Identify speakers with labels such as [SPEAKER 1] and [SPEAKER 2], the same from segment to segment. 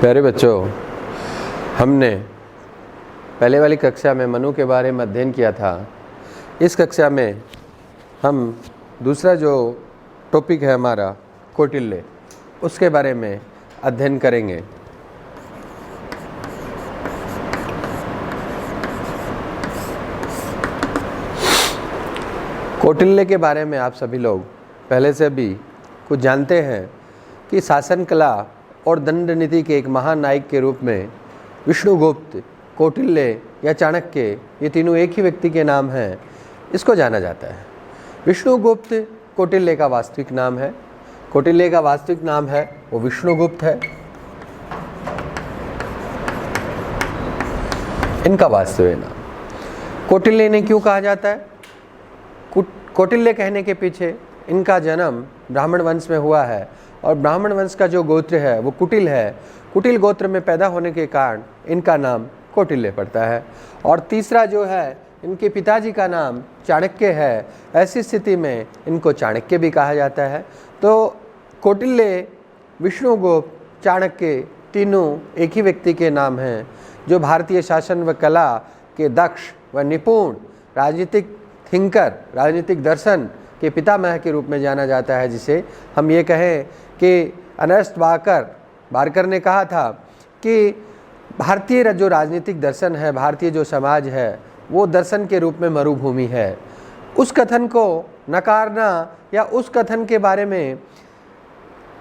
[SPEAKER 1] प्यारे बच्चों, हमने पहले वाली कक्षा में मनु के बारे में अध्ययन किया था। इस कक्षा में हम दूसरा जो टॉपिक है हमारा कौटिल्य, उसके बारे में अध्ययन करेंगे। कौटिल्य के बारे में आप सभी लोग पहले से भी कुछ जानते हैं कि शासन कला और दंड नीति के एक महान नायक के रूप में विष्णुगुप्त, कौटिल्य या चाणक्य, ये तीनों एक ही व्यक्ति के नाम हैं, इसको जाना जाता है। विष्णुगुप्त कौटिल्य का वास्तविक नाम है। कौटिल्य का वास्तविक नाम है वो विष्णुगुप्त है। इनका वास्तविक नाम कौटिल्य ने क्यों कहा जाता है? कौटिल्य कहने के पीछे इनका जन्म ब्राह्मण वंश में हुआ है और ब्राह्मण वंश का जो गोत्र है वो कुटिल है। कुटिल गोत्र में पैदा होने के कारण इनका नाम कौटिल्य पड़ता है। और तीसरा जो है, इनके पिताजी का नाम चाणक्य है। ऐसी स्थिति में इनको चाणक्य भी कहा जाता है। तो कौटिल्य, विष्णुगुप्त, चाणक्य तीनों एक ही व्यक्ति के नाम हैं, जो भारतीय शासन व कला के दक्ष व निपुण राजनीतिक थिंकर, राजनीतिक दर्शन के पितामह के रूप में जाना जाता है। जिसे हम ये कहें कि अर्नेस्ट बारकर ने कहा था कि भारतीय जो राजनीतिक दर्शन है, भारतीय जो समाज है, वो दर्शन के रूप में मरुभूमि है। उस कथन को नकारना या उस कथन के बारे में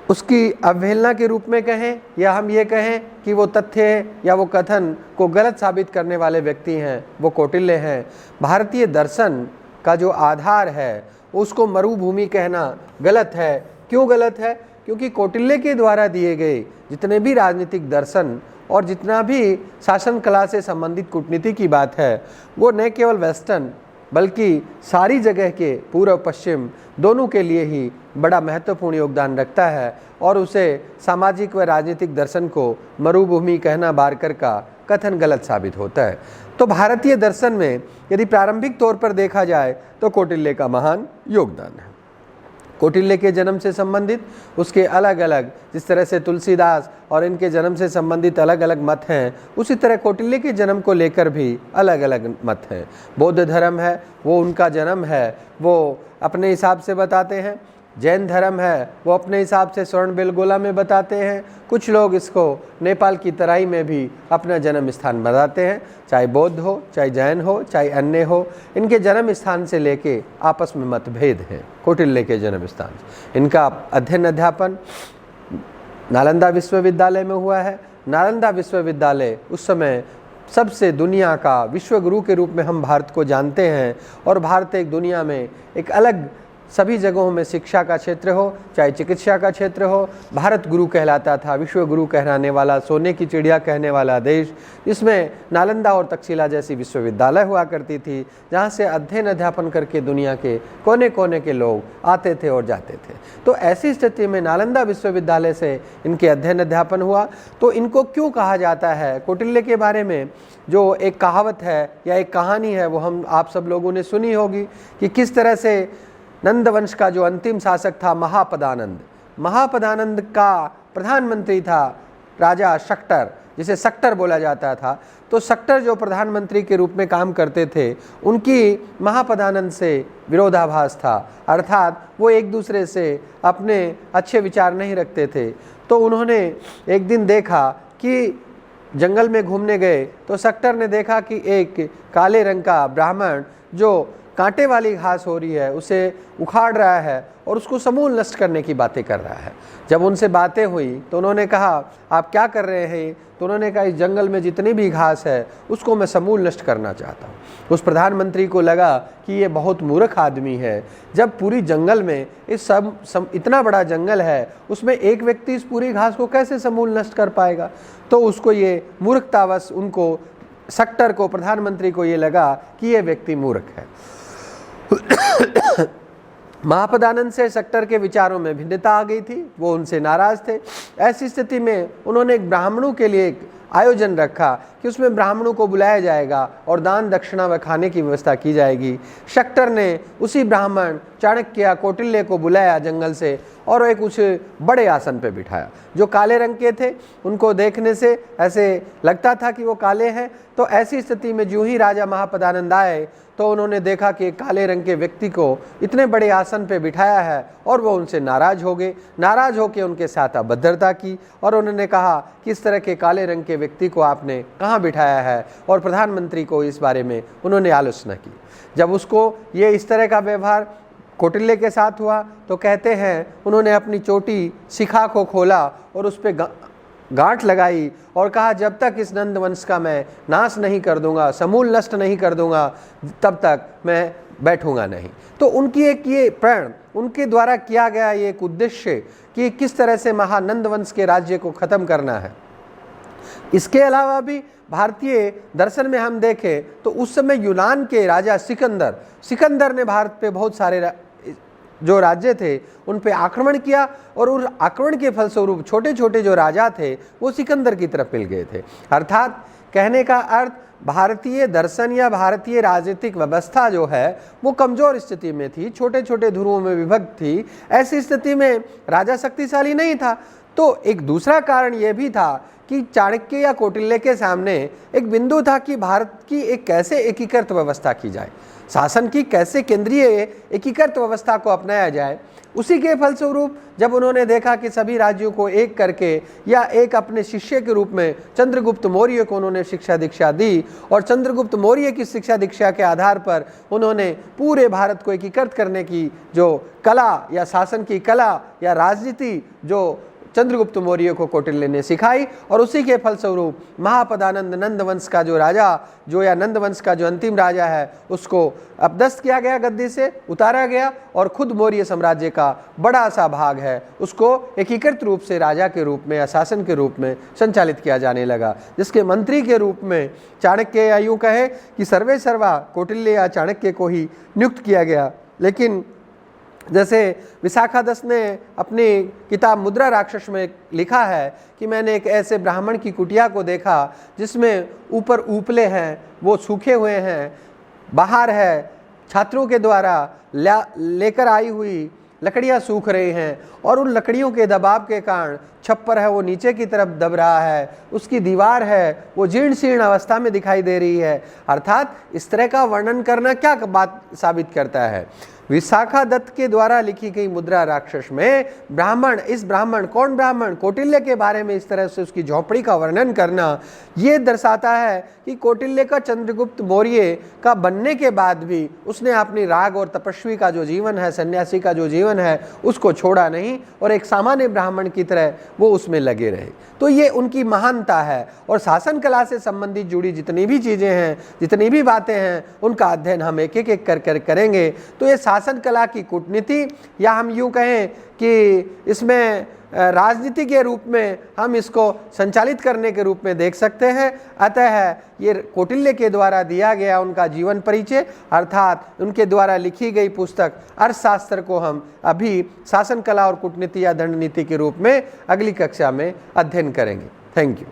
[SPEAKER 1] उसकी अवहेलना के रूप में कहें, या हम ये कहें कि वो तथ्य या वो कथन को गलत साबित करने वाले व्यक्ति हैं, वो कौटिल्य हैं। भारतीय दर्शन का जो आधार है उसको मरुभूमि कहना गलत है। क्यों गलत है? क्योंकि कौटिल्य के द्वारा दिए गए जितने भी राजनीतिक दर्शन और जितना भी शासन कला से संबंधित कूटनीति की बात है, वो न केवल वेस्टर्न बल्कि सारी जगह के पूर्व पश्चिम दोनों के लिए ही बड़ा महत्वपूर्ण योगदान रखता है। और उसे सामाजिक व राजनीतिक दर्शन को मरुभूमि कहना बारकर का कथन गलत साबित होता है। तो भारतीय दर्शन में यदि प्रारंभिक तौर पर देखा जाए तो कौटिल्य का महान योगदान है। कौटिल्य के जन्म से संबंधित उसके अलग अलग, जिस तरह से तुलसीदास और इनके जन्म से संबंधित अलग अलग मत हैं, उसी तरह कौटिल्य के जन्म को लेकर भी अलग अलग मत हैं। बौद्ध धर्म है, वो उनका जन्म है, वो अपने हिसाब से बताते हैं। जैन धर्म है, वो अपने हिसाब से स्वर्णबेलगोला में बताते हैं। कुछ लोग इसको नेपाल की तराई में भी अपना जन्म स्थान बताते हैं। चाहे बौद्ध हो, चाहे जैन हो, चाहे अन्य हो, इनके जन्म स्थान से लेके आपस में मतभेद हैं। कौटिल्य के जन्म स्थान, इनका अध्ययन अध्यापन नालंदा विश्वविद्यालय में हुआ है। नालंदा विश्वविद्यालय उस समय सबसे दुनिया का विश्वगुरु के रूप में हम भारत को जानते हैं। और भारत एक दुनिया में एक अलग, सभी जगहों में शिक्षा का क्षेत्र हो, चाहे चिकित्सा का क्षेत्र हो, भारत गुरु कहलाता था, विश्व गुरु कहलाने वाला, सोने की चिड़िया कहने वाला देश, जिसमें नालंदा और तक्षशिला जैसी विश्वविद्यालय हुआ करती थी, जहाँ से अध्ययन अध्यापन करके दुनिया के कोने कोने के लोग आते थे और जाते थे। तो ऐसी स्थिति में नालंदा विश्वविद्यालय से इनके अध्ययन अध्यापन हुआ। तो इनको क्यों कहा जाता है? कौटिल्य के बारे में जो एक कहावत है या एक कहानी है, वो हम आप सब लोगों ने सुनी होगी कि किस तरह से नंद वंश का जो अंतिम शासक था महापदानंद, महापदानंद का प्रधानमंत्री था राजा शक्टर, जिसे सक्टर बोला जाता था। तो सक्टर जो प्रधानमंत्री के रूप में काम करते थे, उनकी महापदानंद से विरोधाभास था, अर्थात वो एक दूसरे से अपने अच्छे विचार नहीं रखते थे। तो उन्होंने एक दिन देखा कि जंगल में घूमने गए तो सक्टर ने देखा कि एक काले रंग का ब्राह्मण जो कांटे वाली घास हो रही है उसे उखाड़ रहा है और उसको समूल नष्ट करने की बातें कर रहा है। जब उनसे बातें हुई तो उन्होंने कहा, आप क्या कर रहे हैं? तो उन्होंने कहा, इस जंगल में जितनी भी घास है उसको मैं समूल नष्ट करना चाहता हूँ। उस प्रधानमंत्री को लगा कि ये बहुत मूर्ख आदमी है। जब पूरी जंगल में इस इतना बड़ा जंगल है, उसमें एक व्यक्ति इस पूरी घास को कैसे समूल नष्ट कर पाएगा? तो उसको ये मूर्खतावश, उनको सक्टर को, प्रधानमंत्री को ये लगा कि ये व्यक्ति मूर्ख है। महापदानंद से सक्टर के विचारों में भिन्नता आ गई थी, वो उनसे नाराज थे। ऐसी स्थिति में उन्होंने एक ब्राह्मणों के लिए एक आयोजन रखा कि उसमें ब्राह्मणों को बुलाया जाएगा और दान दक्षिणा व खाने की व्यवस्था की जाएगी। शक्टर ने उसी ब्राह्मण चाणक्य कौटिल्य को बुलाया जंगल से और एक कुछ बड़े आसन पे बिठाया। जो काले रंग के थे उनको देखने से ऐसे लगता था कि वो काले हैं। तो ऐसी स्थिति में जो ही राजा महापदानंद आए तो उन्होंने देखा कि काले रंग के व्यक्ति को इतने बड़े आसन पे बिठाया है और वो उनसे नाराज हो गए। नाराज होकर उनके साथ अभद्रता की और उन्होंने कहा कि इस तरह के काले रंग के व्यक्ति को आपने कहाँ बिठाया है, और प्रधानमंत्री को इस बारे में उन्होंने आलोचना की। जब उसको ये इस तरह का व्यवहार कौटिल्य के साथ हुआ तो कहते हैं उन्होंने अपनी चोटी शिखा को खोला और उस पर गांठ लगाई और कहा जब तक इस नंद वंश का मैं नाश नहीं कर दूंगा, समूल नष्ट नहीं कर दूंगा, तब तक मैं बैठूंगा नहीं। तो उनकी एक ये प्रण, उनके द्वारा किया गया ये एक उद्देश्य कि किस तरह से महानंद वंश के राज्य को खत्म करना है। इसके अलावा भी भारतीय दर्शन में हम देखें तो उस समय यूनान के राजा सिकंदर ने भारत पे बहुत सारे जो राज्य थे उन पे आक्रमण किया और उस आक्रमण के फलस्वरूप छोटे छोटे जो राजा थे वो सिकंदर की तरफ मिल गए थे। अर्थात कहने का अर्थ भारतीय दर्शन या भारतीय राजनीतिक व्यवस्था जो है वो कमजोर स्थिति में थी, छोटे छोटे ध्रुवों में विभक्त थी। ऐसी स्थिति में राजा शक्तिशाली नहीं था। तो एक दूसरा कारण यह भी था कि चाणक्य या कौटिल्य के सामने एक बिंदु था कि भारत की एक कैसे एकीकृत व्यवस्था की जाए, शासन की कैसे केंद्रीय एकीकृत व्यवस्था को अपनाया जाए। उसी के फलस्वरूप जब उन्होंने देखा कि सभी राज्यों को एक करके या एक अपने शिष्य के रूप में चंद्रगुप्त मौर्य को उन्होंने शिक्षा दीक्षा दी और चंद्रगुप्त मौर्य की शिक्षा दीक्षा के आधार पर उन्होंने पूरे भारत को एकीकृत करने की जो कला या शासन की कला या राजनीति जो चंद्रगुप्त मौर्य को कौटिल्य ने सिखाई, और उसी के फलस्वरूप महापदानंद नंद वंश का जो राजा या नंद वंश का जो अंतिम राजा है उसको अपदस्थ किया गया, गद्दी से उतारा गया, और खुद मौर्य साम्राज्य का बड़ा सा भाग है उसको एकीकृत रूप से राजा के रूप में या शासन के रूप में संचालित किया जाने लगा, जिसके मंत्री के रूप में चाणक्य या यूँ कहे कि सर्वे सर्वा कौटिल्य या चाणक्य को ही नियुक्त किया गया। लेकिन जैसे विशाखादत्त ने अपनी किताब मुद्रा राक्षस में लिखा है कि मैंने एक ऐसे ब्राह्मण की कुटिया को देखा जिसमें ऊपर उपले हैं, वो सूखे हुए हैं, बाहर है छात्रों के द्वारा लेकर आई हुई लकड़ियां सूख रही हैं और उन लकड़ियों के दबाव के कारण छप्पर है वो नीचे की तरफ दब रहा है, उसकी दीवार है वो जीर्ण शीर्ण अवस्था में दिखाई दे रही है। अर्थात इस तरह का वर्णन करना क्या बात साबित करता है? विशाखादत्त के द्वारा लिखी गई मुद्रा राक्षस में ब्राह्मण कौन ब्राह्मण कौटिल्य के बारे में इस तरह से उसकी झोपड़ी का वर्णन करना, ये दर्शाता है कि कौटिल्य का चंद्रगुप्त मौर्य का बनने के बाद भी उसने अपनी राग और तपस्वी का जो जीवन है, सन्यासी का जो जीवन है, उसको छोड़ा नहीं और एक सामान्य ब्राह्मण की तरह वो उसमें लगे रहे। तो ये उनकी महानता है। और शासन कला से संबंधित जुड़ी जितनी भी चीज़ें हैं, जितनी भी बातें हैं, उनका अध्ययन हम एक एक कर करेंगे। तो ये शासन कला की कूटनीति, या हम यूँ कहें कि इसमें राजनीति के रूप में हम इसको संचालित करने के रूप में देख सकते हैं। अतः ये कौटिल्य के द्वारा दिया गया उनका जीवन परिचय अर्थात उनके द्वारा लिखी गई पुस्तक अर्थशास्त्र को हम अभी शासन कला और कूटनीति या दंड नीति के रूप में अगली कक्षा में अध्ययन करेंगे। Thank you.